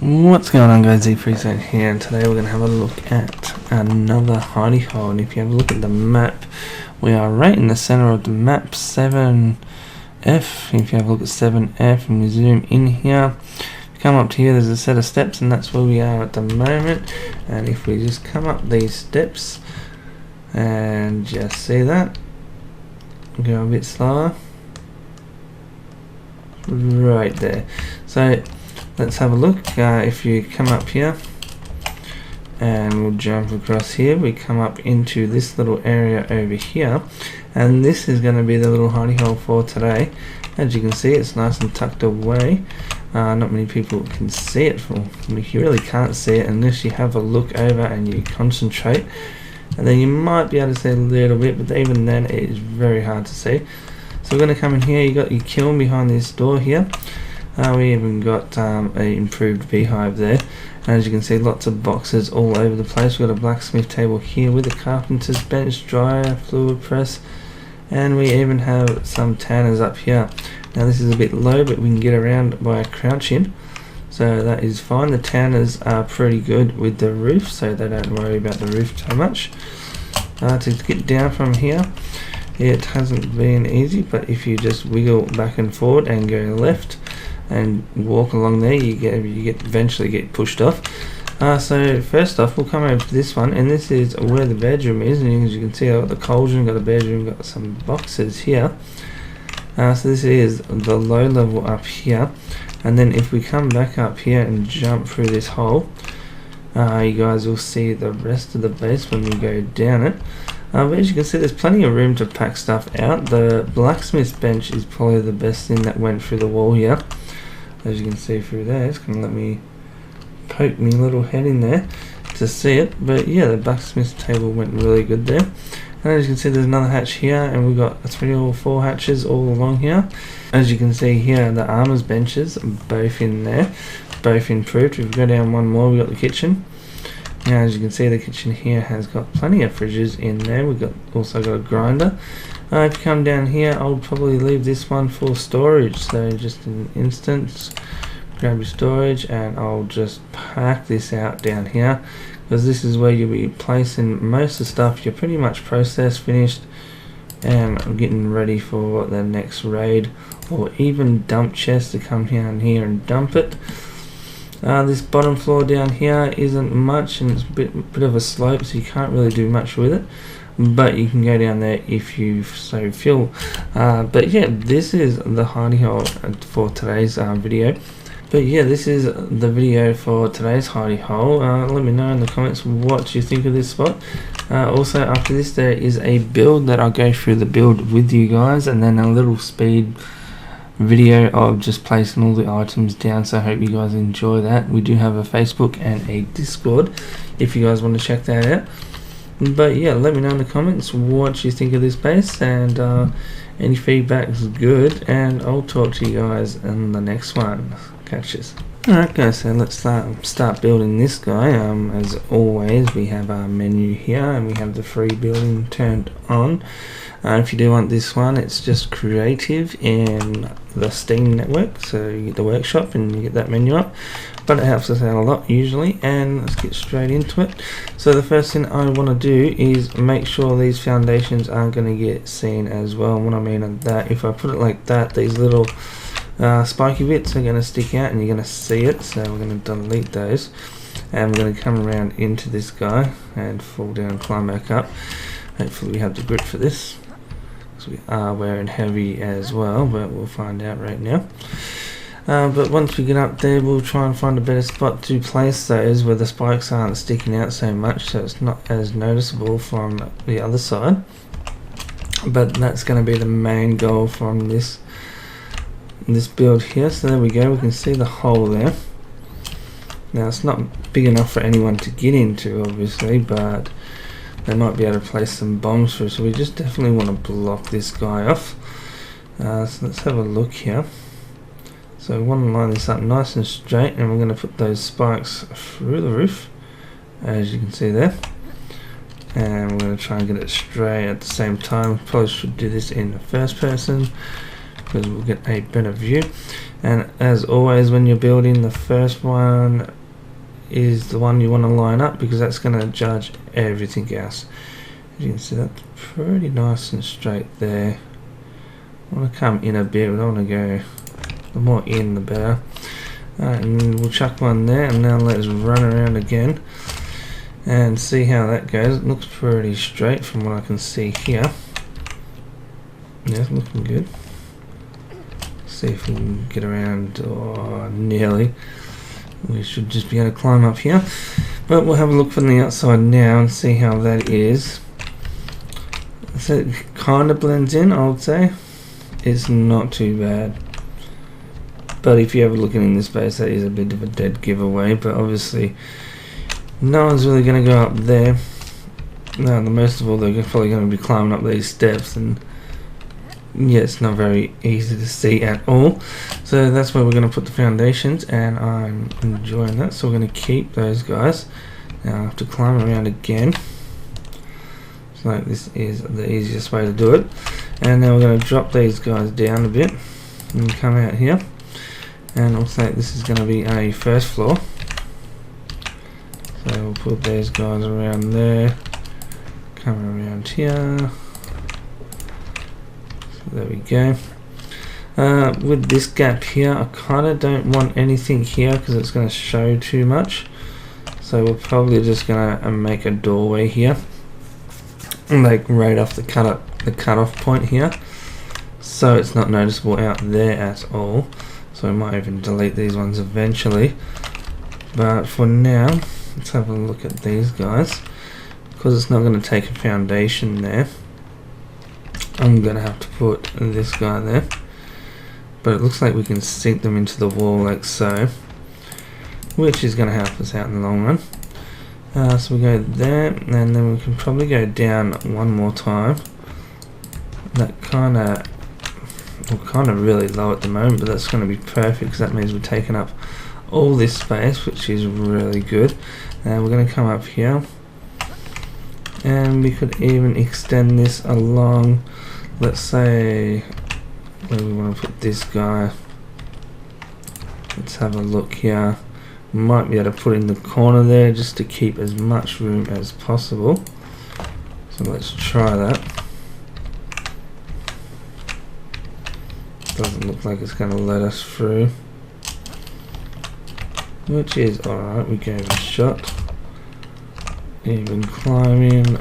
What's going on, guys? ZfreeZone here, and today we're going to have a look at another Hidey-Hole. And if you have a look at the map, we are right in the center of the map, 7F. If you have a look at 7F and we zoom in here, come up to here, there's a set of steps, and that's where we are at the moment. And if we just come up these steps and just see that, go a bit slower, right there. So let's have a look. If you come up here and we'll jump across here, we come up into this little area over here, and this is going to be the little Hidey-Hole for today. As you can see, it's nice and tucked away. Not many people can see it. You really can't see it unless you have a look over and you concentrate, and then you might be able to see a little bit, but even then it is very hard to see. So we're going to come in here. You got your kiln behind this door here. We even got a improved beehive there, and as you can see, lots of boxes all over the place. We've got a blacksmith table here with a carpenter's bench, dryer, fluid press, and we even have some tanners up here. Now this is a bit low, but we can get around by crouching, so that is fine. The tanners are pretty good with the roof, so they don't worry about the roof too much. To get down from here, it hasn't been easy, but if you just wiggle back and forward and go left and walk along there, you eventually get pushed off. So first off, we'll come over to this one, and this is where the bedroom is, and as you can see, I've got the cauldron, got a bedroom, got some boxes here. So this is the low level up here, and then if we come back up here and jump through this hole, you guys will see the rest of the base when we go down it. But as you can see, there's plenty of room to pack stuff out. The blacksmith's bench is probably the best thing that went through the wall here. As you can see through there, it's going to let me poke my little head in there to see it. But yeah, the blacksmith's table went really good there. And as you can see, there's another hatch here, and we've got 3 or 4 hatches all along here. As you can see here, the armor's benches, both in there, both improved. If we go down one more, we've got the kitchen. Now as you can see, the kitchen here has got plenty of fridges in there. We've also got a grinder. If you come down here, I'll probably leave this one for storage. So just in an instant, grab your storage, and I'll just pack this out down here, because this is where you'll be placing most of the stuff. You're pretty much processed, finished, and getting ready for the next raid, or even dump chest to come down here and dump it. This bottom floor down here isn't much, and it's a bit of a slope, so you can't really do much with it, but you can go down there if you so feel. But yeah, this is the Hidey-Hole for today's video. But yeah, this is the video for today's Hidey-Hole. Let me know in the comments what you think of this spot. Also, after this, there is a build that I'll go through the build with you guys, and then a little speed video of just placing all the items down, so I hope you guys enjoy that. We do have a Facebook and a Discord if you guys want to check that out. But yeah, let me know in the comments what you think of this base, and any feedback is good, and I'll talk to you guys in the next one. Catch us. Alright guys, so let's start building this guy. As always, we have our menu here, and we have the free building turned on. If you do want this one, it's just creative in the Steam network, so you get the workshop and you get that menu up, but it helps us out a lot usually. And let's get straight into it. So the first thing I want to do is make sure these foundations are going to get seen as well. And what I mean is that if I put it like that, these little spiky bits are going to stick out and you're going to see it, so we're going to delete those, and we're going to come around into this guy and fall down and climb back up. Hopefully we have the grip for this, because we are wearing heavy as well, but we'll find out right now. But once we get up there, we'll try and find a better spot to place those where the spikes aren't sticking out so much, so it's not as noticeable from the other side. But that's going to be the main goal from this build here. So there we go, we can see the hole there. Now it's not big enough for anyone to get into obviously, but they might be able to place some bombs through, so we just definitely want to block this guy off. So let's have a look here. So we want to line this up nice and straight, and we're going to put those spikes through the roof, as you can see there, and we're going to try and get it straight at the same time. Probably should do this in the first person, because we'll get a better view. And as always, when you're building the first one, is the one you want to line up, because that's going to judge everything else. As you can see, that's pretty nice and straight there. I want to come in a bit, we don't want to go, the more in the better. Alright, and we'll chuck one there, and now let's run around again and see how that goes. It looks pretty straight from what I can see here. Yeah, it's looking good. See if we can get around. Oh, nearly. We should just be able to climb up here, but we'll have a look from the outside now and see how that is. So it kind of blends in, I would say. It's not too bad, but if you have a look in this space, that is a bit of a dead giveaway. But obviously no one's really going to go up there. No, the most of all, they're probably going to be climbing up these steps, and yeah, it's not very easy to see at all. So that's where we're going to put the foundations, and I'm enjoying that. So we're going to keep those guys. Now I have to climb around again. So this is the easiest way to do it. And then we're going to drop these guys down a bit and come out here. And it looks like this is going to be a first floor. So we'll put these guys around there. Come around here. There we go. With this gap here, I kind of don't want anything here because it's going to show too much. So we're probably just going to make a doorway here, like right off the cutoff point here, so it's not noticeable out there at all. So I might even delete these ones eventually. But for now, let's have a look at these guys. Because it's not going to take a foundation there, I'm going to have to put this guy there. But it looks like we can sink them into the wall like so, which is going to help us out in the long run. So we go there, and then we can probably go down one more time. That kind of really low at the moment, but that's going to be perfect because that means we're taking up all this space, which is really good. And we're going to come up here, and we could even extend this along. Let's say where we want to put this guy. Let's have a look here. Might be able to put in the corner there just to keep as much room as possible. So let's try that. Doesn't look like it's going to let us through, which is alright. We gave it a shot. Even climbing.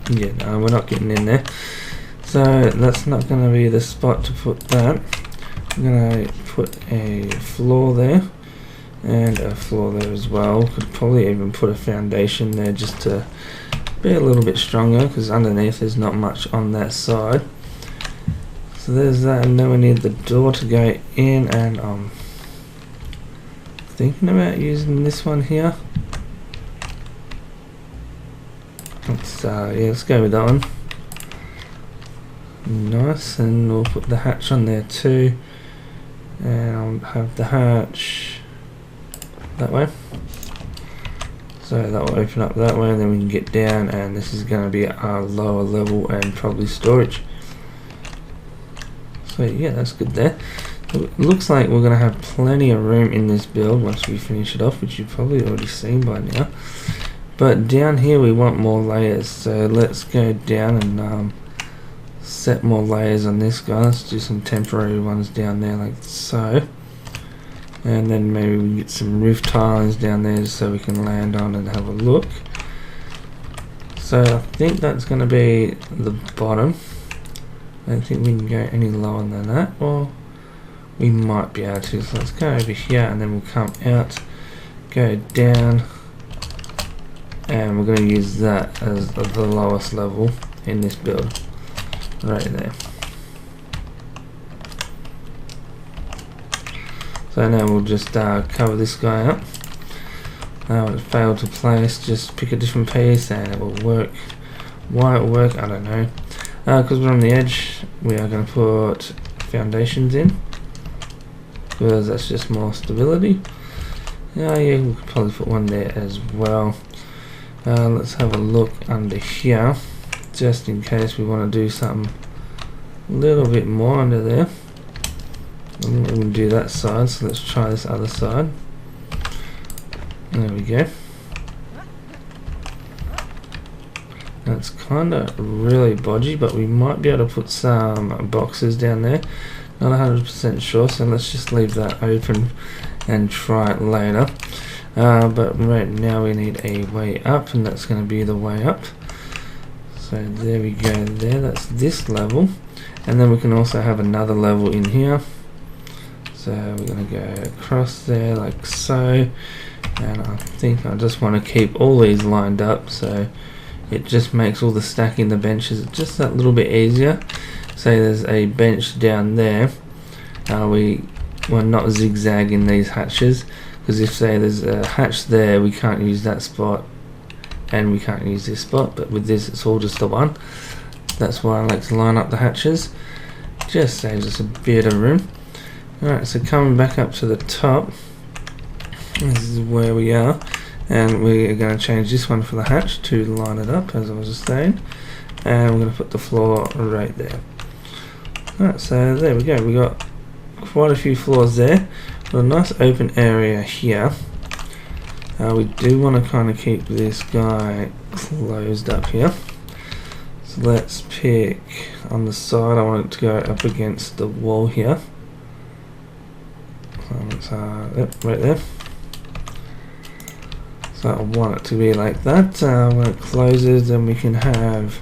Yeah, no, we're not getting in there. So that's not going to be the spot to put that. I'm going to put a floor there and a floor there as well. Could probably even put a foundation there just to be a little bit stronger, because underneath there's not much on that side. So there's that, and then we need the door to go in, and I'm thinking about using this one here. Let's go with that one. Nice, and we'll put the hatch on there too, and I'll have the hatch that way, so that will open up that way, and then we can get down, and this is going to be our lower level and probably storage. So yeah, that's good there. It looks like we're going to have plenty of room in this build once we finish it off, which you've probably already seen by now. But down here we want more layers, so let's go down and set more layers on this guy. Let's do some temporary ones down there like so, and then maybe we can get some roof tilings down there so we can land on and have a look. So I think that's going to be the bottom. I don't think we can go any lower than that, or we might be able to. So let's go over here, and then we'll come out, go down, and we're going to use that as the lowest level in this build, right there. So now we'll just cover this guy up. Now it failed to place, just pick a different piece and it will work. Why it will work, I don't know. Because we're on the edge, we are going to put foundations in, because that's just more stability. Yeah, we could probably put one there as well. Let's have a look under here, just in case we want to do something a little bit more under there. And we can do that side, so let's try this other side. There we go. That's kind of really bodgy, but we might be able to put some boxes down there. Not 100% sure, so let's just leave that open and try it later. But right now we need a way up, and that's going to be the way up. So there we go there, that's this level. And then we can also have another level in here. So we're going to go across there like so. And I think I just want to keep all these lined up, so it just makes all the stacking the benches just that little bit easier. Say there's a bench down there, we're not zigzagging these hatches, because if say there's a hatch there, we can't use that spot and we can't use this spot, but with this it's all just the one. That's why I like to line up the hatches, just saves us a bit of room. Alright, so coming back up to the top, this is where we are. And we're going to change this one for the hatch to line it up, as I was just saying. And we're going to put the floor right there. Alright, so there we go. We got quite a few floors there. Got a nice open area here. We do want to kind of keep this guy closed up here. So let's pick on the side. I want it to go up against the wall here. So let's, right there. So I want it to be like that. When it closes, then we can have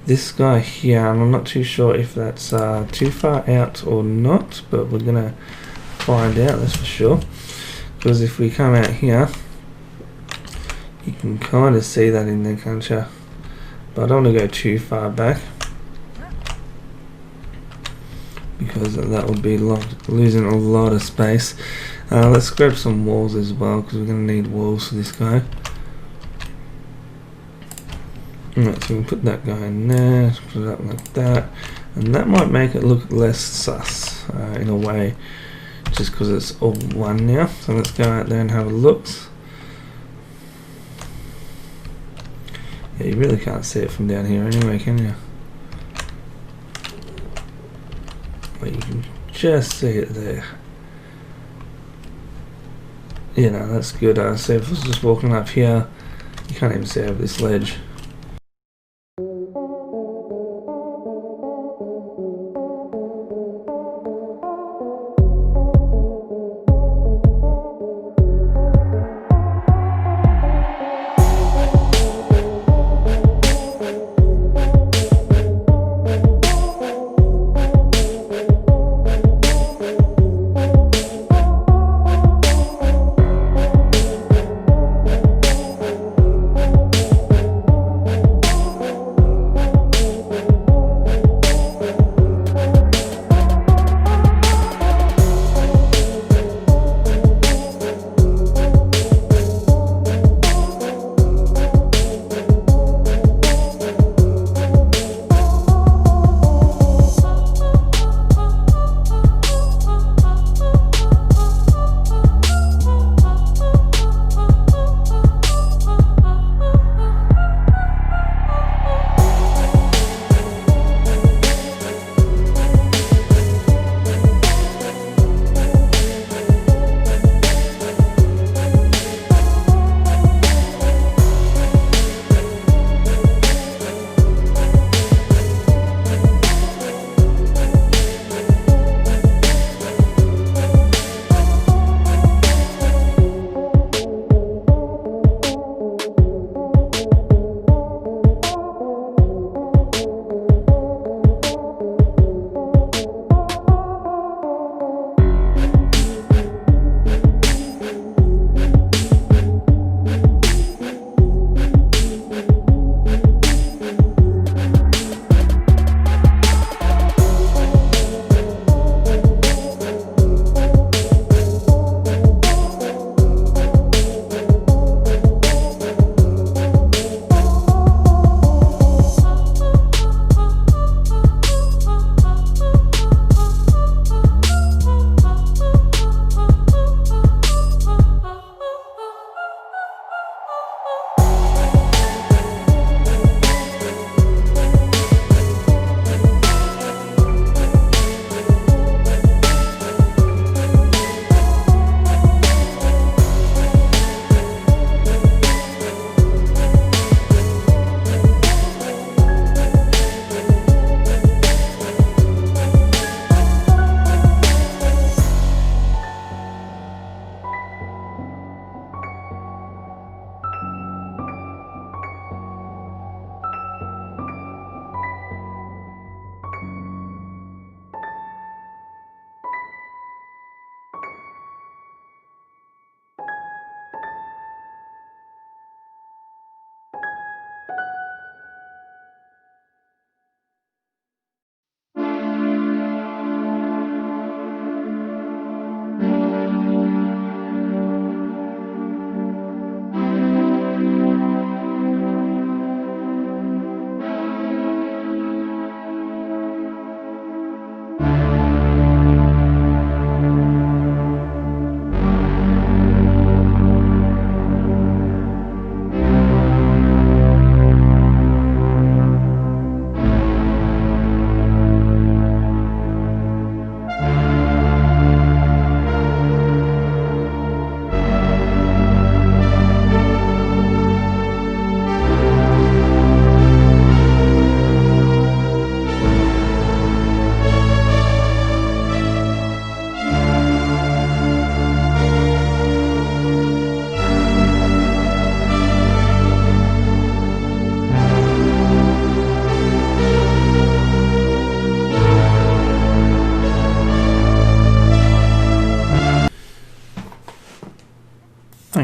this guy here, and I'm not too sure if that's too far out or not, but we're gonna find out, that's for sure. Because if we come out here, you can kind of see that in there, can't you? But I don't want to go too far back, because that would be losing a lot of space. Let's grab some walls as well, because we're going to need walls for this guy. Alright, so we can put that guy in there, put it up like that, and that might make it look less sus in a way, just because it's all one now. So let's go out there and have a look. Yeah, you really can't see it from down here anyway, can you? But you can just see it there. You know, that's good. So if I was just walking up here, you can't even see over this ledge.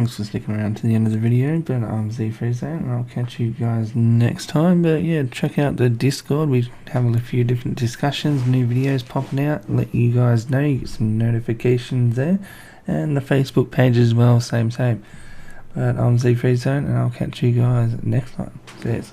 thanks for sticking around to the end of the video, but I'm ZfreeZone, and I'll catch you guys next time. But yeah, check out the Discord. We have a few different discussions, new videos popping out, let you guys know, you get some notifications there, and the Facebook page as well, same. But I'm ZfreeZone, and I'll catch you guys next time. Cheers.